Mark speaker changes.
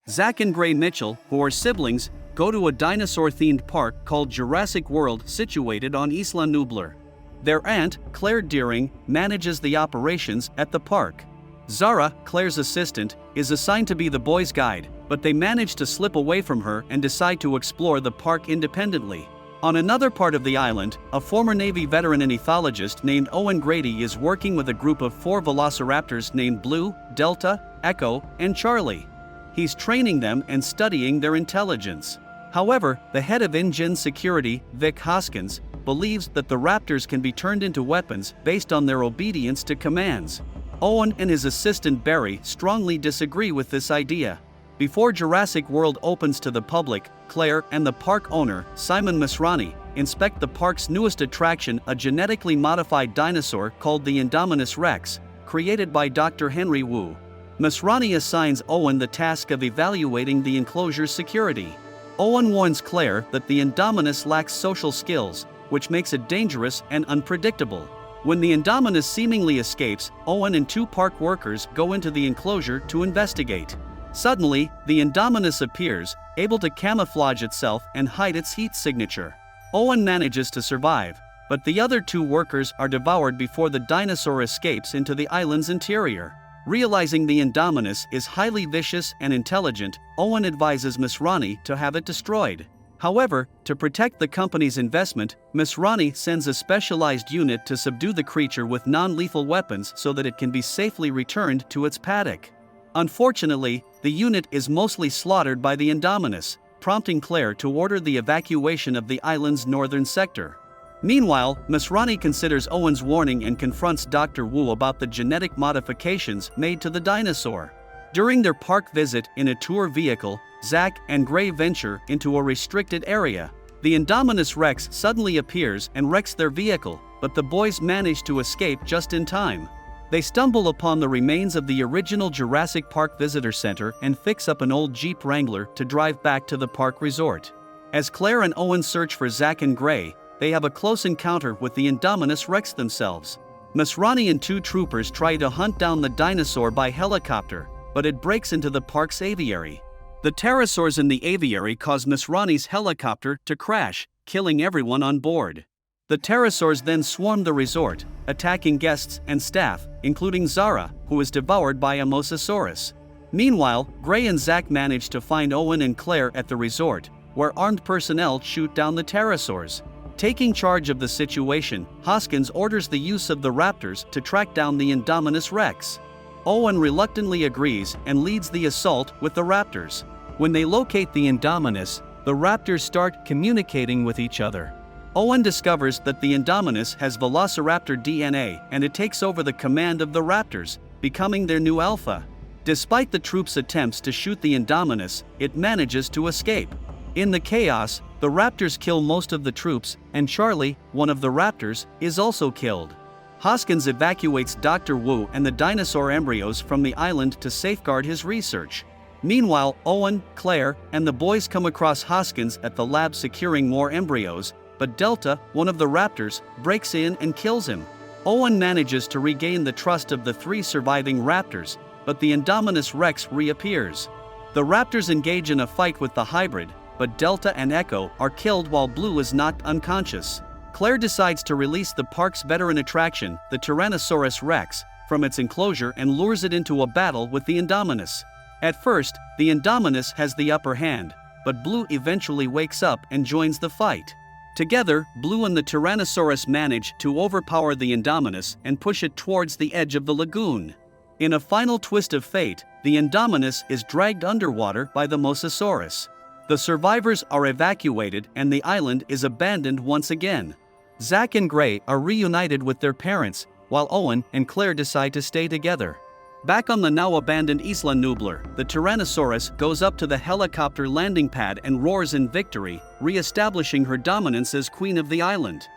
Speaker 1: Zach and Gray Mitchell, who are siblings, go to a dinosaur-themed park called Jurassic World situated on Isla Nublar. Their aunt, Claire Deering, manages the operations at the park. Zara, Claire's assistant, is assigned to be the boys' guide, but they manage to slip away from her and decide to explore the park independently. On another part of the island, a former Navy veteran and ethologist named Owen Grady is working with a group of 4 velociraptors named Blue, Delta, Echo, and Charlie. He's training them and studying their intelligence. However, the head of InGen Security, Vic Hoskins, believes that the raptors can be turned into weapons based on their obedience to commands. Owen and his assistant Barry strongly disagree with this idea. Before Jurassic World opens to the public, Claire and the park owner, Simon Masrani, inspect the park's newest attraction, a genetically modified dinosaur called the Indominus Rex, created by Dr. Henry Wu. Masrani assigns Owen the task of evaluating the enclosure's security. Owen warns Claire that the Indominus lacks social skills, which makes it dangerous and unpredictable. When the Indominus seemingly escapes, Owen and 2 park workers go into the enclosure to investigate. Suddenly, the Indominus appears, able to camouflage itself and hide its heat signature. Owen manages to survive, but the other 2 workers are devoured before the dinosaur escapes into the island's interior. Realizing the Indominus is highly vicious and intelligent, Owen advises Masrani to have it destroyed. However, to protect the company's investment, Masrani sends a specialized unit to subdue the creature with non-lethal weapons so that it can be safely returned to its paddock. Unfortunately, the unit is mostly slaughtered by the Indominus, prompting Claire to order the evacuation of the island's northern sector. Meanwhile, Masrani considers Owen's warning and confronts Dr. Wu about the genetic modifications made to the dinosaur. During their park visit in a tour vehicle, Zach and Gray venture into a restricted area. The Indominus Rex suddenly appears and wrecks their vehicle, but the boys manage to escape just in time. They stumble upon the remains of the original Jurassic Park Visitor Center and fix up an old Jeep Wrangler to drive back to the park resort. As Claire and Owen search for Zach and Gray, they have a close encounter with the Indominus Rex themselves. Masrani and 2 troopers try to hunt down the dinosaur by helicopter, but it breaks into the park's aviary. The pterosaurs in the aviary cause Masrani's helicopter to crash, killing everyone on board. The pterosaurs then swarm the resort, attacking guests and staff, including Zara, who is devoured by a mosasaurus. Meanwhile, Gray and Zach manage to find Owen and Claire at the resort, where armed personnel shoot down the pterosaurs. Taking charge of the situation, Hoskins orders the use of the raptors to track down the Indominus Rex. Owen reluctantly agrees and leads the assault with the raptors. When they locate the Indominus, the raptors start communicating with each other. Owen discovers that the Indominus has velociraptor DNA and it takes over the command of the raptors, becoming their new alpha. Despite the troops' attempts to shoot the Indominus, it manages to escape. In the chaos, the raptors kill most of the troops, and Charlie, one of the raptors, is also killed. Hoskins evacuates Dr. Wu and the dinosaur embryos from the island to safeguard his research. Meanwhile, Owen, Claire, and the boys come across Hoskins at the lab securing more embryos, but Delta, one of the raptors, breaks in and kills him. Owen manages to regain the trust of the 3 surviving raptors, but the Indominus Rex reappears. The raptors engage in a fight with the hybrid, but Delta and Echo are killed while Blue is knocked unconscious. Claire decides to release the park's veteran attraction, the Tyrannosaurus Rex, from its enclosure and lures it into a battle with the Indominus. At first, the Indominus has the upper hand, but Blue eventually wakes up and joins the fight. Together, Blue and the Tyrannosaurus manage to overpower the Indominus and push it towards the edge of the lagoon. In a final twist of fate, the Indominus is dragged underwater by the mosasaurus. The survivors are evacuated and the island is abandoned once again. Zach and Gray are reunited with their parents, while Owen and Claire decide to stay together. Back on the now abandoned Isla Nublar, the Tyrannosaurus goes up to the helicopter landing pad and roars in victory, re-establishing her dominance as queen of the island.